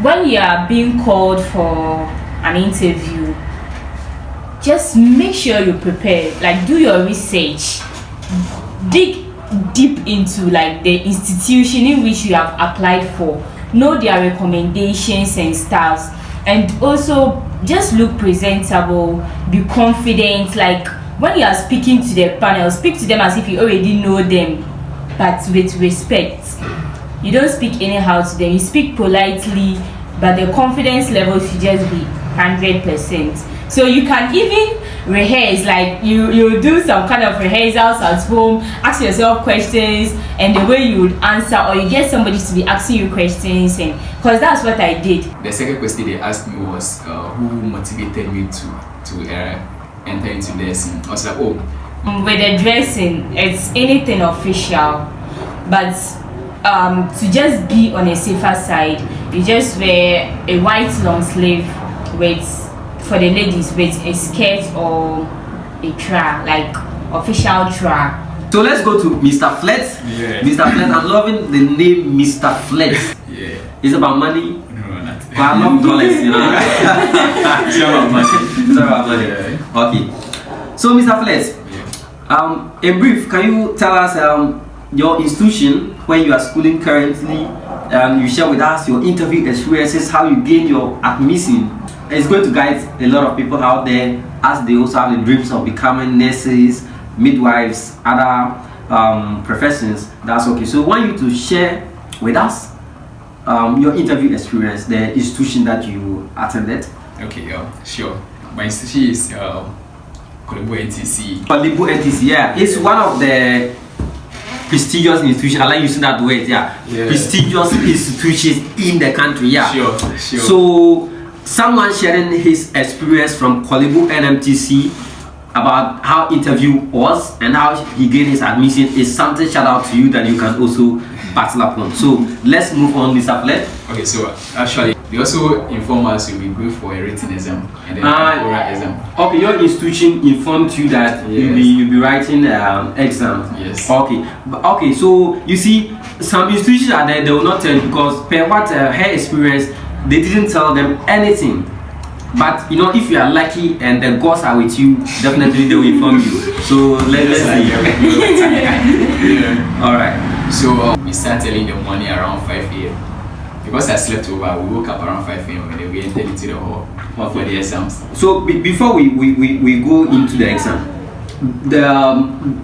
when you are being called for an interview, just make sure you're prepared. Like, do your research, dig deep into like the institution in which you have applied for, know their recommendations and styles, and also just look presentable, be confident. Like, when you are speaking to the panel, speak to them as if you already know them, but with respect. You don't speak anyhow to them, you speak politely, but the confidence level should just be 100%. So you can even rehearse, like you do some kind of rehearsals at home, ask yourself questions and the way you would answer, or you get somebody to be asking you questions, and because that's what I did. The second question they asked me was who motivated me to enter into this. I was like, oh, with the dressing, it's anything official, but to just be on a safer side, you just wear a white long sleeve with, for the ladies, with a skirt or a tra, like official tra. So let's go to Mr. Flex. Yeah. Mr. Flex, I'm loving the name Mr. Flex. yeah. It's about money. No, not. But I love dollars, you know. It's about money. It's about money. Yeah. Okay. So Mr. Flex, Yeah. in brief, can you tell us your institution where you are schooling currently? You share with us your interview experiences, how you gain your admission. It's going to guide a lot of people out there as they also have the dreams of becoming nurses, midwives, other professions. That's okay. So I want you to share with us your interview experience, the institution that you attended. Okay, sure. My institution is Kolebu NTC. Kolebu NTC, yeah. It's one of the prestigious institutions. I like using that word, yeah. Prestigious institutions in the country, yeah. Sure. So someone sharing his experience from Kolebu NMTC about how interview was and how he gained his admission is something, shout out to you, that you can also battle upon. So let's move on, Mr. Flex. Okay, so actually they also inform us you'll be going for a written exam and then an oral exam. Okay, your institution informed you that you'll be writing exam. Yes. Okay, so you see, some institutions are there, they will not tell you, because per what her experience, they didn't tell them anything. But you know, if you are lucky and the gods are with you, definitely they will inform you. So let's see. Yeah. All right. So we start early in the morning around 5 a.m. Because I slept over, we woke up around 5 a.m. and then we entered into the hall for the exams. So before we go into the exam,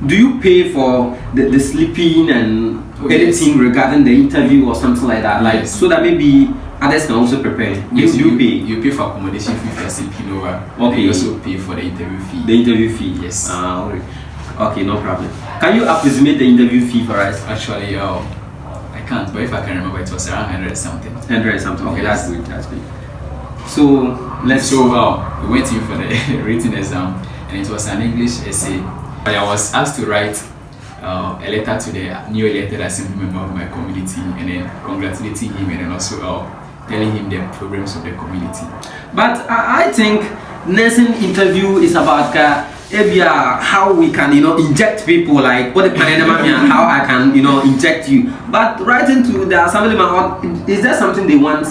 do you pay for the sleeping and anything regarding the interview or something like that? Like, so that maybe others can also prepare. Yes, you pay. You pay for accommodation fee for sleeping over. Okay. You also pay for the interview fee. The interview fee. Yes. Okay, no problem. Can you approximate the interview fee for us? Actually, I can't, but if I can remember, it was around 100 something. 100 something. Okay, Yes. that's good. That's good. So we went in for the written exam, and it was an English essay. I was asked to write a letter to the new elected assembly member of my community, and then congratulating him, and then also telling him the problems of the community. But I think nursing interview is about how we can inject people, like what how I can inject you. But writing to the assemblyman, is there something they want?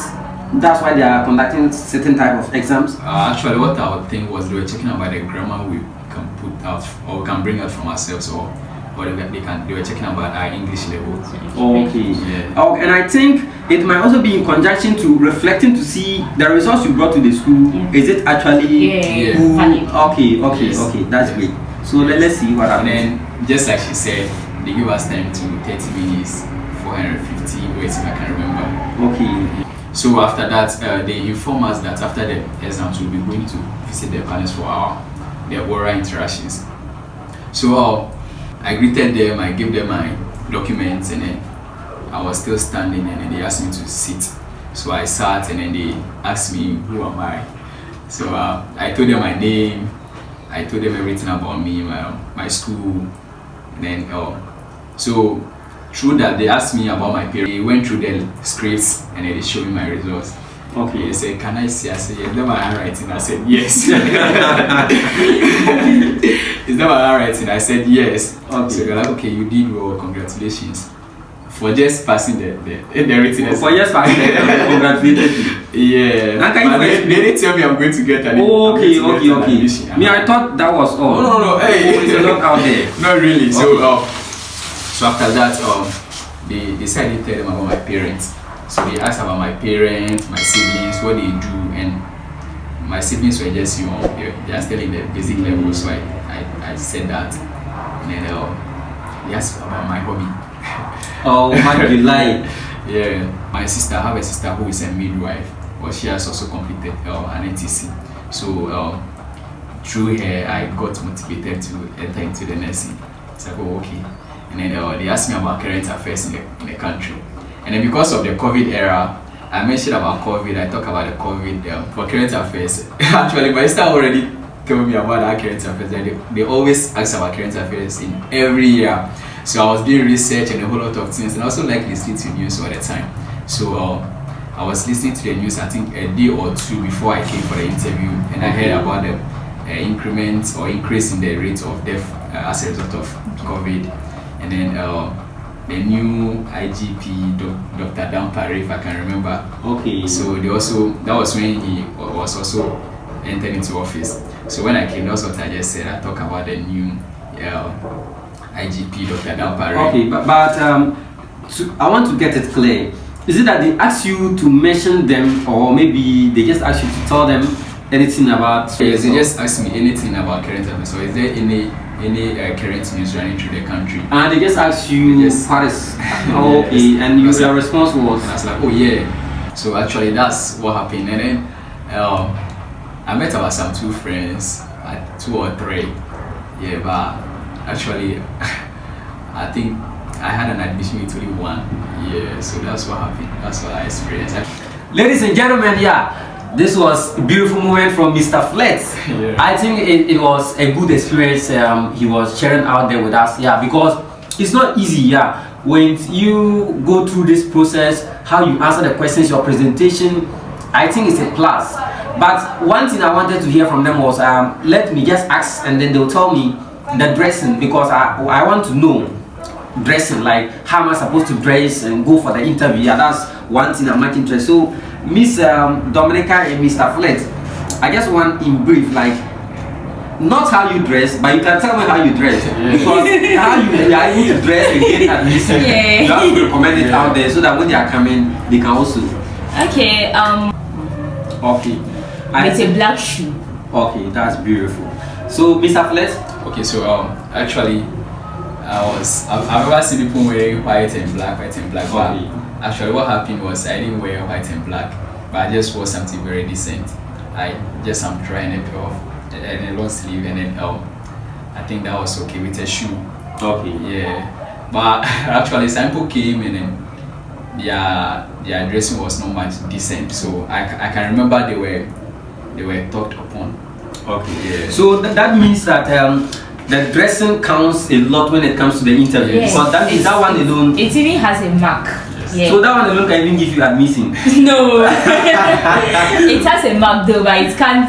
That's why they are conducting certain type of exams. Actually, what I would think was they were checking about the grammar we can put out or we can bring out from ourselves, or they were checking about our English level. Okay. Yeah. Okay, and I think it might also be in conjunction to reflecting to see the results you brought to the school. Yeah. Is it actually valid? Okay, Yes. okay, that's great. So let's see what And happens. then, just like she said, they give us time to 30 minutes, 450 words, if I can remember. Okay. So after that, they inform us that after the exams, we'll be going to visit the panels for their oral interactions. So I greeted them, I gave them my documents, and then I was still standing, and then they asked me to sit. So I sat, and then they asked me, who am I? So I told them my name, I told them everything about me, my school, and then so through that they asked me about my parents. They went through the scripts and then they showed me my results. Okay. They said, can I see? I said, yes. Is that my handwriting? I said, yes. Is that my handwriting? I said, yes. Okay. So they're like, okay, you did well, congratulations. for just passing the written essay. For just passing the congratulated you. Yeah. And can you But they didn't tell me I'm going to get an Oh, okay. admission. Me, I thought that was all. No. Hey, It's a lot out there. not really. So, Okay. so after that, they decided to tell them about my parents. So they asked about my parents, my siblings, what they do, and my siblings were just young. They are still in the basic level, so I said that, and then they asked about my hobby. Oh, man, you lie. Yeah, my sister, I have a sister who is a midwife, but she has also completed an NTC. So through her, I got motivated to enter into the nursing. So I go, okay. And then they asked me about current affairs in the country. And then because of the COVID era, I mentioned about COVID, I talk about the COVID for current affairs. Actually, my sister already told me about that current affairs. They always ask about current affairs in every year. So I was doing research and a whole lot of things, and I also like listening to news all the time. So I was listening to the news, I think a day or two before I came for the interview, and I heard about the increment or increase in the rate of death as a result of COVID. And then the new IGP, Dr. Dampare, if I can remember. Okay. So that was when he was also entered into office. So when I came, that's what I just said. I talk about the new IGP, Dr. Dampare. Okay, but I want to get it clear. Is it that they ask you to mention them, or maybe they just ask you to tell them anything about? Yes, they just ask me anything about current affairs. So is there any current news running through the country? And they just ask you what is okay, Yes. and your response was? And I was like, oh yeah. So actually that's what happened. And then I met about some 2 friends, like 2 or 3. Yeah, but actually I think I had an admission with only 1. Yeah, so that's what happened. That's what I experienced. Ladies and gentlemen, yeah, this was a beautiful moment from Mr. Flex. Yeah. I think it was a good experience he was sharing out there with us, yeah, because it's not easy, yeah, when you go through this process, how you answer the questions, your presentation, I think it's a plus. But one thing I wanted to hear from them was, let me just ask, and then they'll tell me the dressing, because I want to know dressing, like how am I supposed to dress and go for the interview. Yeah, that's one thing I'm much interested. So Miss Dominica and Mr. Flex, I just want in brief, like not how you dress, but you can tell me how you dress, because how you are able to dress and get admission, you have to recommend it out there so that when they are coming, they can also. Okay. Okay. It's a black shoe. Okay, that's beautiful. So Mr. Flex. Okay, so actually I've never seen people wearing white and black. Okay. But actually what happened was I didn't wear white and black, but I just wore something very decent. I'm trying it off and a long sleeve, and then I think that was okay with a shoe. Okay. Yeah. But actually some people came and then their dressing was not much decent. So I can remember they were talked upon. Okay. Yeah. So that means that the dressing counts a lot when it comes to the interview. Yes. Because that one alone. It even has a mark. Yeah. So that one alone can even give you admission. No. It has a mark though, but it can't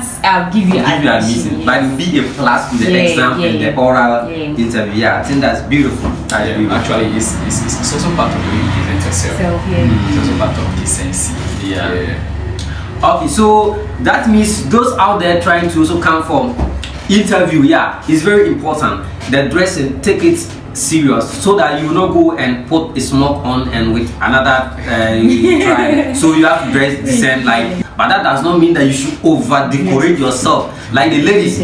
give you admission. But it will be a plus to the exam and the oral interview. Yeah, I think that's beautiful. That's beautiful. Actually, it's also part of the way you present yourself. It's also part of decency. Yeah. Okay, so that means those out there trying to also come for interview, yeah, it's very important. The dressing, take it serious so that you will not go and put a smock on and with another try. So you have to dress decent, like, but that does not mean that you should over decorate yourself. Like the ladies,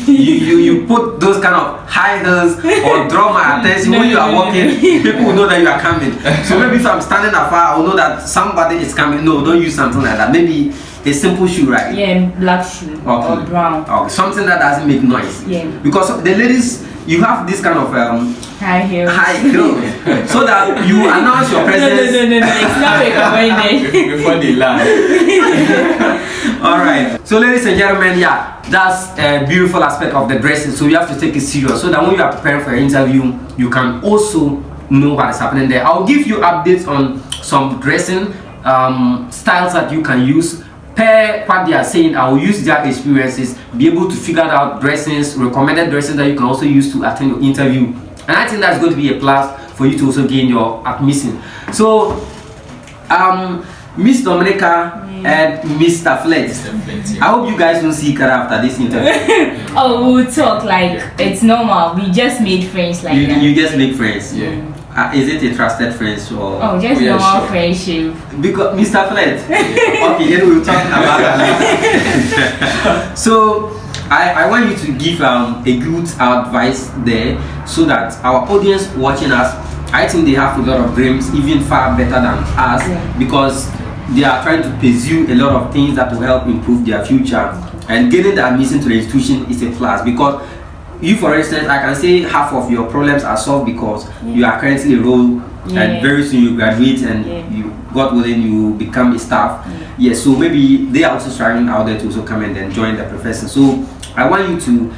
you put those kind of high heels or draw my attention when you are walking. People will know that you are coming. So maybe if I'm standing afar, I will know that somebody is coming. No, don't use something like that. Maybe a simple shoe, right? Yeah, black shoe or brown. Okay, something that doesn't make noise. Yeah. Because the ladies, you have this kind of high heels. So that you announce your presence. No, it's not recommended. Before they land. Alright, so ladies and gentlemen, yeah, that's a beautiful aspect of the dressing. So you have to take it serious so that when you are preparing for your interview, you can also know what is happening there. I'll give you updates on some dressing styles that you can use. Per what they are saying, I will use their experiences, be able to figure out dressings, recommended dressings that you can also use to attend your interview. And I think that's going to be a plus for you to also gain your admission. So Miss Dominica and Mr. Flex, I hope you guys will see each other after this interview. Oh, we'll talk like it's normal. We just made friends like that. You just make friends. Yeah. Is it a trusted friends or? Oh, just yeah, normal sure. friendship. Because Mr. Flex. Okay, then we'll talk about that later. So I want you to give a good advice there, so that our audience watching us, I think they have a lot of dreams, even far better than us, because they are trying to pursue a lot of things that will help improve their future. And getting the admission to the institution is a plus, because you, for instance, I can say half of your problems are solved because you are currently enrolled, and very soon you graduate, and you, God willing, you become a staff. Yes, so maybe they are also striving out there to also come and then join the profession. So I want you to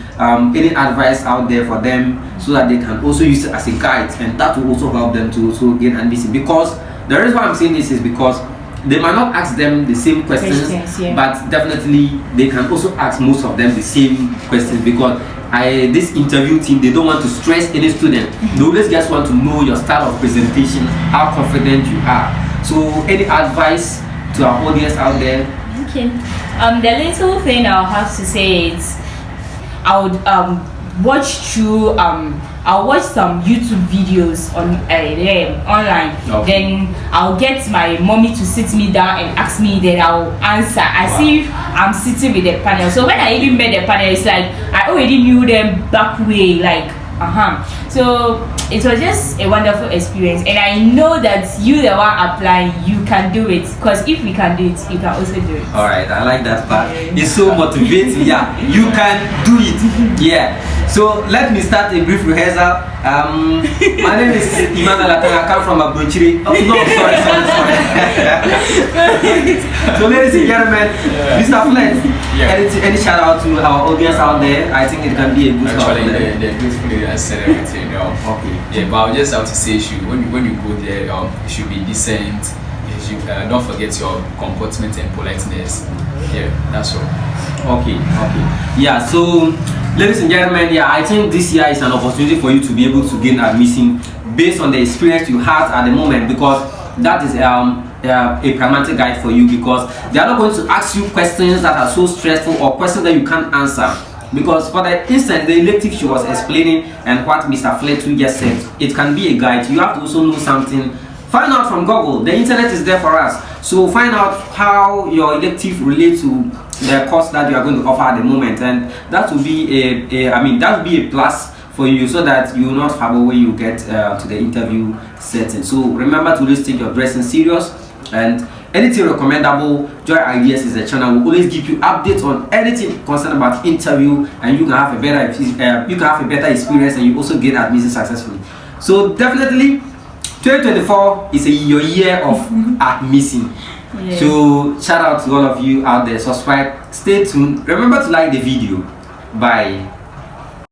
any advice out there for them, so that they can also use it as a guide, and that will also help them to also gain admission. Because the reason why I'm saying this is because they might not ask them the same questions, but definitely they can also ask most of them the same questions, because this interview team, they don't want to stress any student. They always just want to know your style of presentation, how confident you are. So any advice to our audience out there? Okay. The little thing I'll have to say is I would I'll watch some YouTube videos on online. Then I'll get my mommy to sit me down and ask me, then I'll answer as if I'm sitting with the panel. So when I even met the panel, it's like I already knew them back way, like so it was just a wonderful experience, and I know that you, the one applying, you can do it, because if we can do it, you can also do it. All right, I like that part. It's so motivating. Yeah, you can do it. Yeah. So let me start a brief rehearsal. My name is Emmanuel Atang. I come from Abrochiri. Oh no, sorry. So ladies and gentlemen, Mr. Flex, any shout out to our audience out there? I think it can be a good start. Actually, the beautifully I said everything. Okay. Yeah, but I just have to say, when you go there, you should be decent. You should, don't forget your comportment and politeness. Yeah, that's all. Okay. Yeah, so ladies and gentlemen, I think this year is an opportunity for you to be able to gain admission based on the experience you had at the moment, because that is a pragmatic guide for you, because they are not going to ask you questions that are so stressful or questions that you can't answer. Because for the instance, the elective she was explaining and what Mr. Fletu just said, it can be a guide. You have to also know something. Find out from Google. The internet is there for us. So find out how your elective relates to the course that you are going to offer at the moment, and that will be that will be a plus for you, so that you will not have when you get to the interview setting. So remember to always take your dressing serious, and anything recommendable. Joy Ideas is the channel. We'll always give you updates on anything concerned about interview, and you can have a better experience, and you also get admission successfully. So definitely 2024 is your year of admission. So shout out to all of you out there. Subscribe, stay tuned, remember to like the video. Bye.